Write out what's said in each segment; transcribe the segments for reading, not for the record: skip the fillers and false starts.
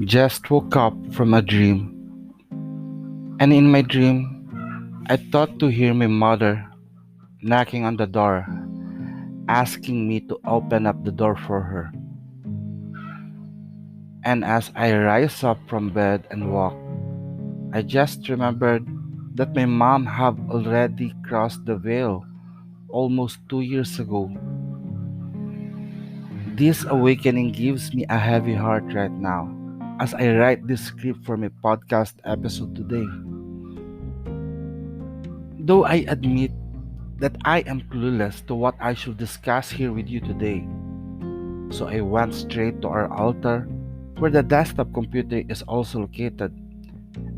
Just woke up from a dream, and in my dream, I thought to hear my mother knocking on the door, asking me to open up the door for her. And as I rise up from bed and walk, I just remembered that my mom had already crossed the veil almost 2 years ago. This awakening gives me a heavy heart right now as I write this script for my podcast episode today. Though I admit that I am clueless to what I should discuss here with you today. So I went straight to our altar where the desktop computer is also located,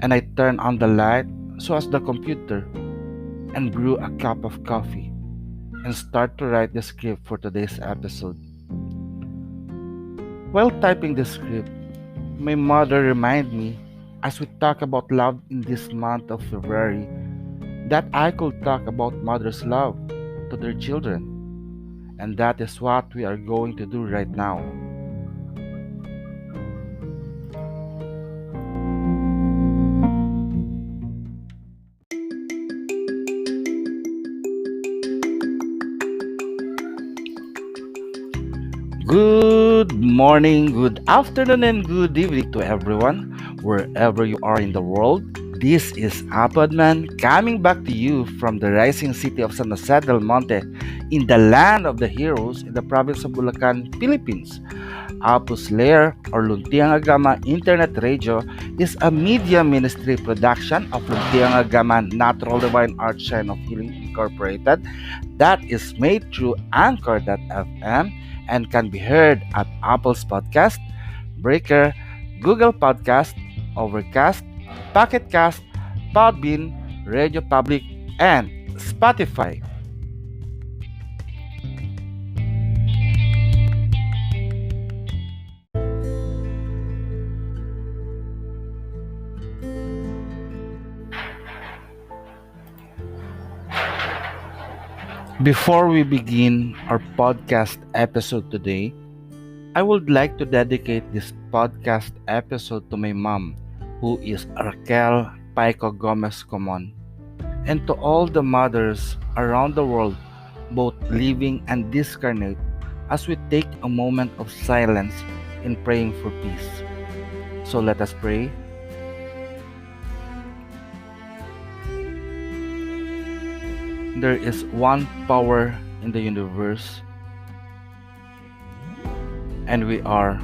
and I turned on the light so as the computer and brew a cup of coffee and start to write the script for today's episode. While typing the script, my mother reminded me as we talk about love in this month of February that I could talk about mother's love to their children. And that is what we are going to do right now. Good morning, good afternoon, and good evening to everyone, wherever you are in the world. This is Apadman coming back to you from the rising city of San Jose del Monte in the land of the heroes in the province of Bulacan, Philippines. Apus Lair or Luntiang Aghama Internet Radio is a media ministry production of Luntiang Aghama Natural Divine Art Shine of Healing Incorporated that is made through Anchor.fm and can be heard at Apple's Podcast, Breaker, Google Podcast, Overcast, Pocket Cast, Podbean, Radio Public, and Spotify. Before we begin our podcast episode today, I would like to dedicate this podcast episode to my mom, who is Raquel Paico Gomez Comon, and to all the mothers around the world, both living and discarnate, as we take a moment of silence in praying for peace. So let us pray. There is one power in the universe, and we are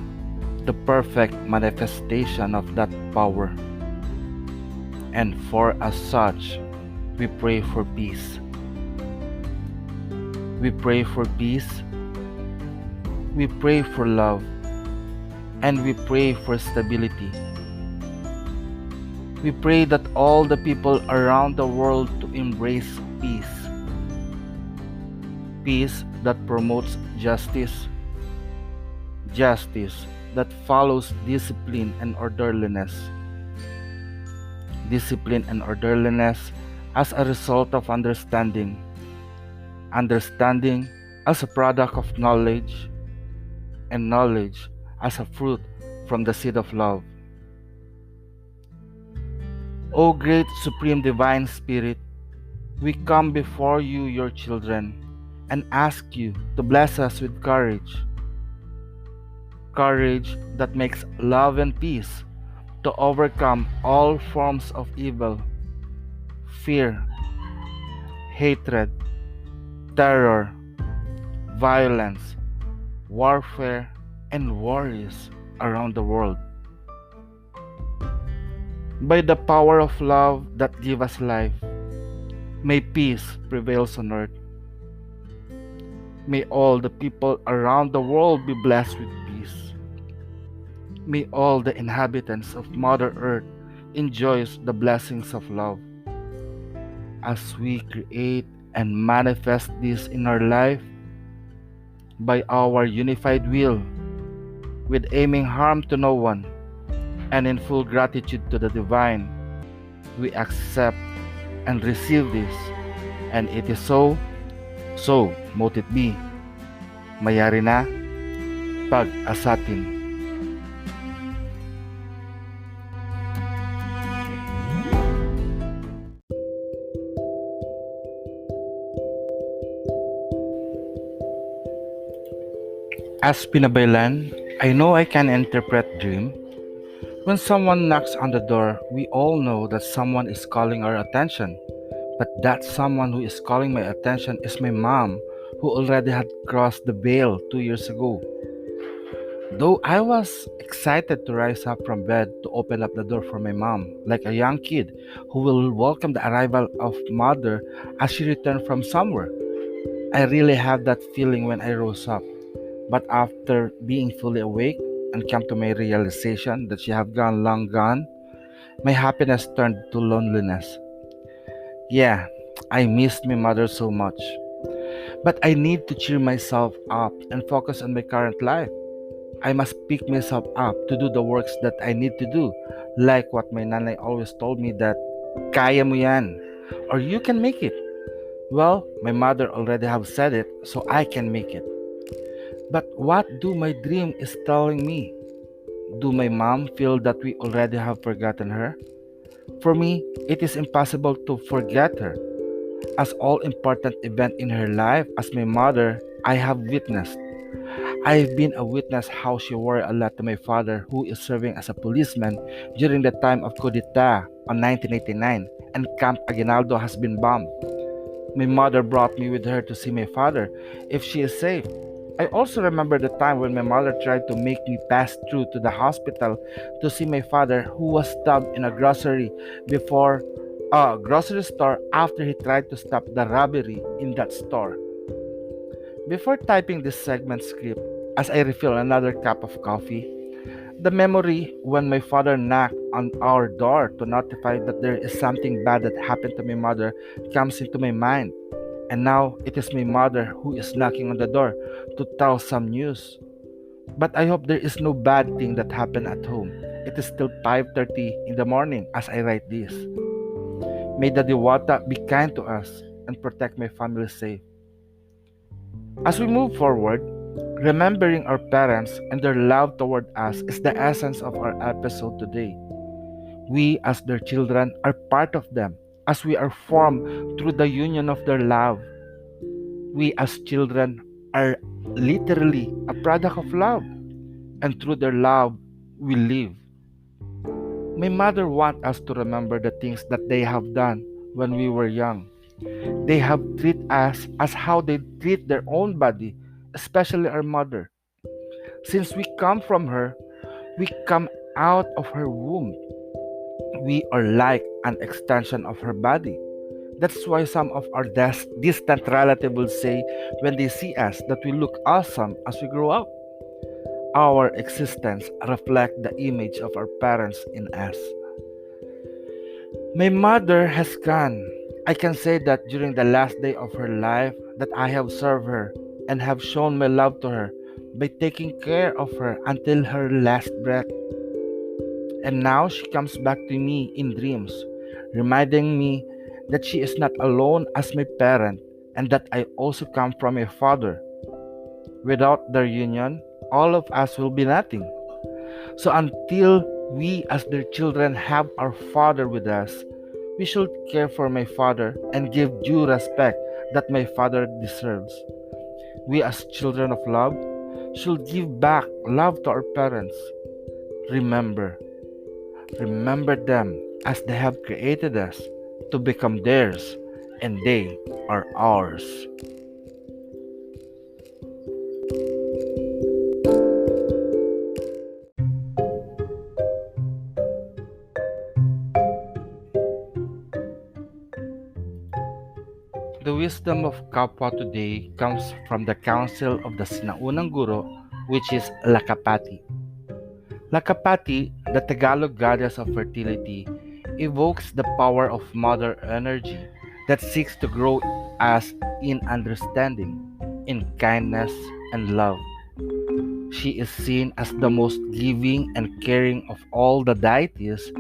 the perfect manifestation of that power. And for as such, we pray for peace. We pray for peace. We pray for love. And we pray for stability. We pray that all the people around the world to embrace peace. Peace that promotes justice. Justice that follows discipline and orderliness. Discipline and orderliness as a result of understanding. Understanding as a product of knowledge, and knowledge as a fruit from the seed of love. O great Supreme Divine Spirit, we come before you, your children, and ask you to bless us with courage. Courage that makes love and peace to overcome all forms of evil, fear, hatred, terror, violence, warfare, and worries around the world. By the power of love that gives us life, may peace prevails on earth. May all the people around the world be blessed with peace. May all the inhabitants of Mother Earth enjoy the blessings of love. As we create and manifest this in our life by our unified will, with aiming harm to no one, and in full gratitude to the divine, we accept and receive this. And it is so, so mote it be. Mayari na pag-asatin. As Pinabaylan, I know I can interpret dream. When someone knocks on the door, we all know that someone is calling our attention. But that someone who is calling my attention is my mom, who already had crossed the veil 2 years ago. Though I was excited to rise up from bed to open up the door for my mom, like a young kid who will welcome the arrival of mother as she returned from somewhere. I really had that feeling when I rose up. But after being fully awake and come to my realization that she had gone long gone, my happiness turned to loneliness. Yeah, I missed my mother so much. But I need to cheer myself up and focus on my current life. I must pick myself up to do the works that I need to do. Like what my nanay always told me that, kaya mo yan, or you can make it. Well, my mother already have said it, so I can make it. But what do my dream is telling me? Do my mom feel that we already have forgotten her? For me, it is impossible to forget her. As all important event in her life as my mother, I have witnessed. I've been a witness how she worried a lot to my father who is serving as a policeman during the time of coup d'etat on 1989 and Camp Aguinaldo has been bombed. My mother brought me with her to see my father if she is safe. I also remember the time when my mother tried to make me pass through to the hospital to see my father who was stabbed in a before grocery store after he tried to stop the robbery in that store. Before typing this segment script, as I refill another cup of coffee, the memory when my father knocked on our door to notify that there is something bad that happened to my mother comes into my mind. And now it is my mother who is knocking on the door to tell some news. But I hope there is no bad thing that happened at home. It is still 5:30 in the morning as I write this. May the Diwata be kind to us and protect my family safe. As we move forward, remembering our parents and their love toward us is the essence of our episode today. We, as their children, are part of them, as we are formed through the union of their love. We, as children, are literally a product of love, and through their love, we live. My mother wants us to remember the things that they have done when we were young. They have treated us as how they treat their own body, especially our mother. Since we come from her, we come out of her womb. We are like an extension of her body. That's why some of our distant relatives will say when they see us that we look awesome as we grow up. Our existence reflects the image of our parents in us. My mother has gone. I can say that during the last day of her life that I have served her and have shown my love to her by taking care of her until her last breath. And now she comes back to me in dreams, reminding me that she is not alone as my parent and that I also come from a father. Without their union, all of us will be nothing. So until we as their children have our father with us, we should care for my father and give due respect that my father deserves. We as children of love should give back love to our parents. Remember, remember them as they have created us to become theirs and they are ours. The wisdom of Kapwa today comes from the counsel of the Sinaunang Guro, which is Lakapati. Lakapati, the Tagalog goddess of fertility, evokes the power of mother energy that seeks to grow us in understanding, in kindness, and love. She is seen as the most giving and caring of all the deities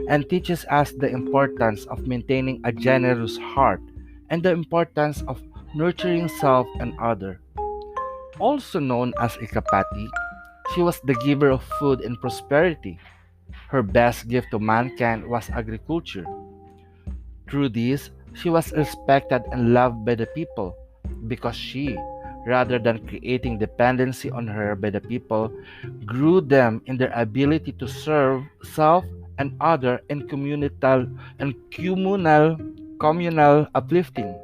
and teaches us the importance of maintaining a generous heart and the importance of nurturing self and other. Also known as Ikapati, she was the giver of food and prosperity. Her best gift to mankind was agriculture. Through this, she was respected and loved by the people because she rather than creating dependency on her by the people, grew them in their ability to serve self and other in communal uplifting.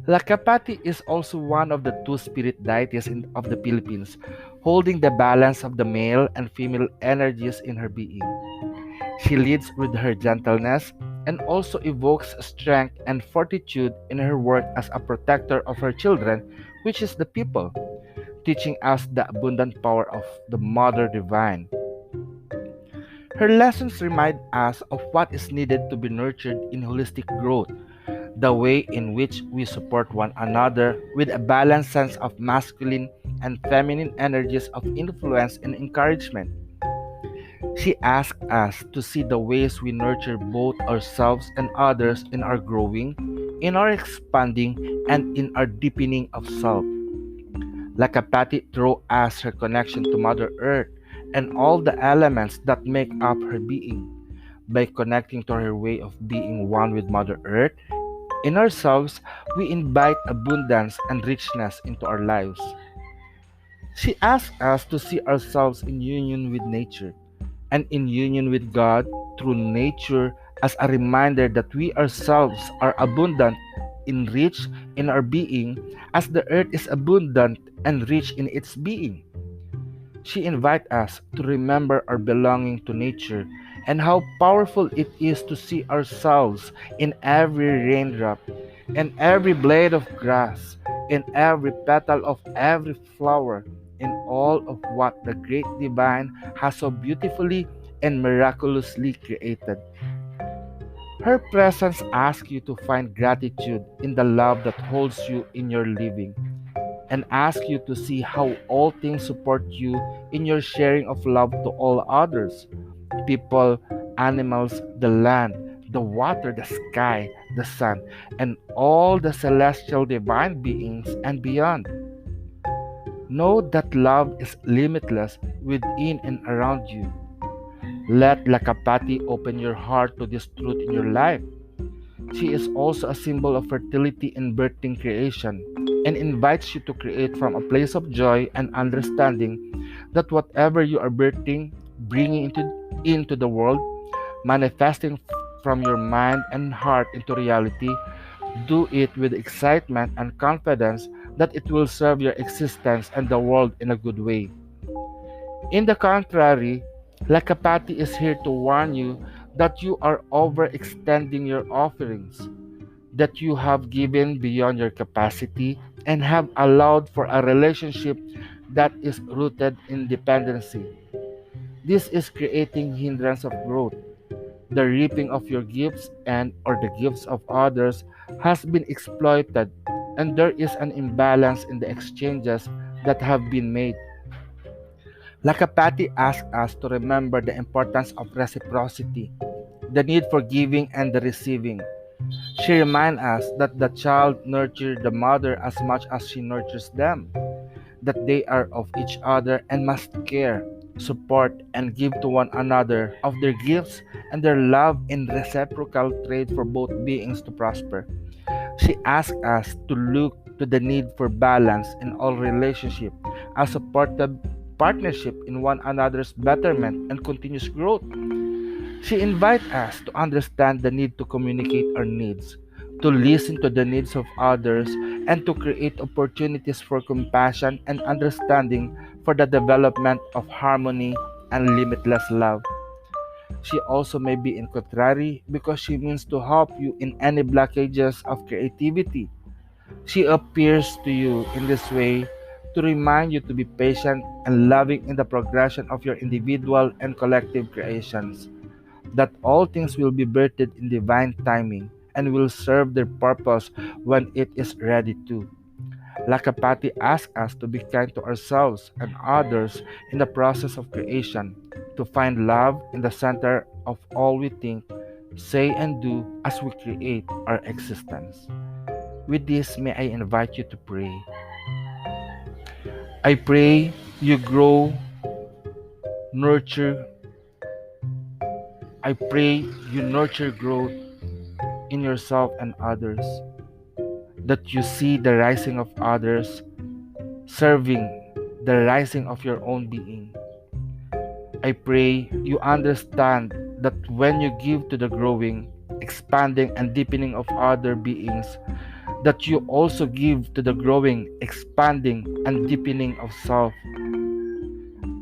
Lakapati is also one of the two spirit deities of the Philippines, holding the balance of the male and female energies in her being. She leads with her gentleness and also evokes strength and fortitude in her work as a protector of her children, which is the people, teaching us the abundant power of the Mother Divine. Her lessons remind us of what is needed to be nurtured in holistic growth, the way in which we support one another with a balanced sense of masculine and feminine energies of influence and encouragement. She asks us to see the ways we nurture both ourselves and others in our growing, in our expanding, and in our deepening of self. Lakapati draws us her connection to Mother Earth and all the elements that make up her being. By connecting to her way of being one with Mother Earth, in ourselves, we invite abundance and richness into our lives. She asks us to see ourselves in union with nature and in union with God through nature as a reminder that we ourselves are abundant in rich in our being as the earth is abundant and rich in its being. She invites us to remember our belonging to nature and how powerful it is to see ourselves in every raindrop, in every blade of grass, in every petal of every flower, in all of what the great divine has so beautifully and miraculously created. Her presence asks you to find gratitude in the love that holds you in your living and ask you to see how all things support you in your sharing of love to all others people, animals, the land, the water, the sky, the sun, and all the celestial divine beings and beyond. Know that love is limitless within and around you. Let Lakapati open your heart to this truth in your life. She is also a symbol of fertility and birthing creation and invites you to create from a place of joy and understanding that whatever you are birthing, bringing into the world, manifesting from your mind and heart into reality, do it with excitement and confidence that it will serve your existence and the world in a good way. In the contrary, Lakapati is here to warn you that you are overextending your offerings, that you have given beyond your capacity and have allowed for a relationship that is rooted in dependency. This is creating hindrance of growth. The reaping of your gifts and or the gifts of others has been exploited and there is an imbalance in the exchanges that have been made. Lakapati asks us to remember the importance of reciprocity, the need for giving and the receiving. She reminds us that the child nurtures the mother as much as she nurtures them, that they are of each other and must care, support, and give to one another of their gifts and their love in reciprocal trade for both beings to prosper. She asks us to look to the need for balance in all relationship, a supportive partnership in one another's betterment and continuous growth. She invites us to understand the need to communicate our needs, to listen to the needs of others, and to create opportunities for compassion and understanding for the development of harmony and limitless love. She also may be in contrary because she means to help you in any blockages of creativity. She appears to you in this way to remind you to be patient and loving in the progression of your individual and collective creations, that all things will be birthed in divine timing and will serve their purpose when it is ready to. Lakapati asks us to be kind to ourselves and others in the process of creation, to find love in the center of all we think, say, and do as we create our existence. With this, may I invite you to pray. I pray you grow, nurture. I pray you nurture growth in yourself and others, that you see the rising of others serving the rising of your own being. I pray you understand that when you give to the growing, expanding, and deepening of other beings, that you also give to the growing, expanding, and deepening of self.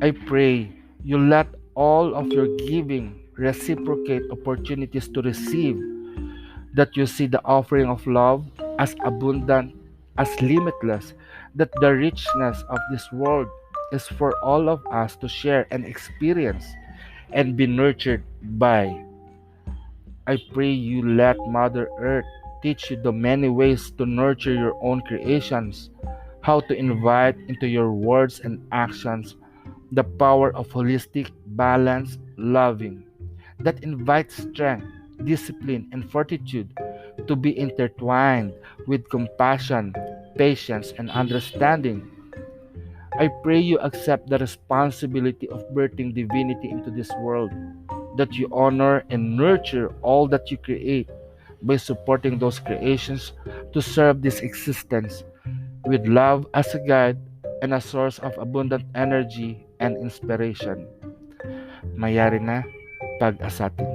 I pray you let all of your giving reciprocate opportunities to receive, that you see the offering of love as abundant, as limitless, that the richness of this world is for all of us to share and experience and be nurtured by. I pray you let Mother Earth teach you the many ways to nurture your own creations, how to invite into your words and actions the power of holistic, balanced, loving, that invites strength, discipline, and fortitude to be intertwined with compassion, patience, and understanding. I pray you accept the responsibility of birthing divinity into this world, that you honor and nurture all that you create by supporting those creations to serve this existence with love as a guide and a source of abundant energy and inspiration. Mayari na pag-asatin.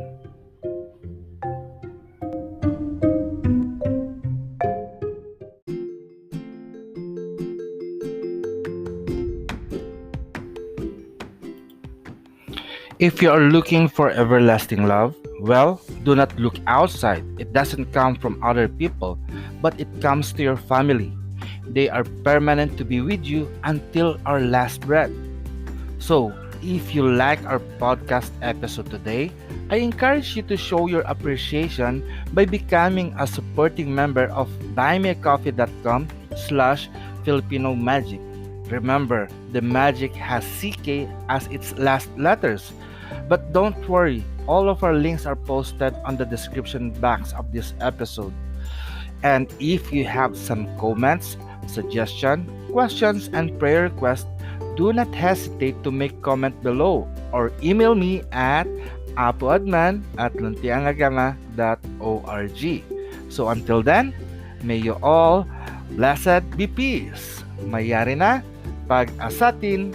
If you are looking for everlasting love, well, do not look outside. It doesn't come from other people, but it comes to your family. They are permanent to be with you until our last breath. So, if you like our podcast episode today, I encourage you to show your appreciation by becoming a supporting member of buymeacoffee.com/Filipino Magic. Remember, the magic has CK as its last letters. But don't worry, all of our links are posted on the description box of this episode. And if you have some comments, suggestions, questions, and prayer requests, do not hesitate to make comment below or email me at apoadman@luntiangagama.org. So until then, may you all blessed be peace. Mayari na pag-asatin.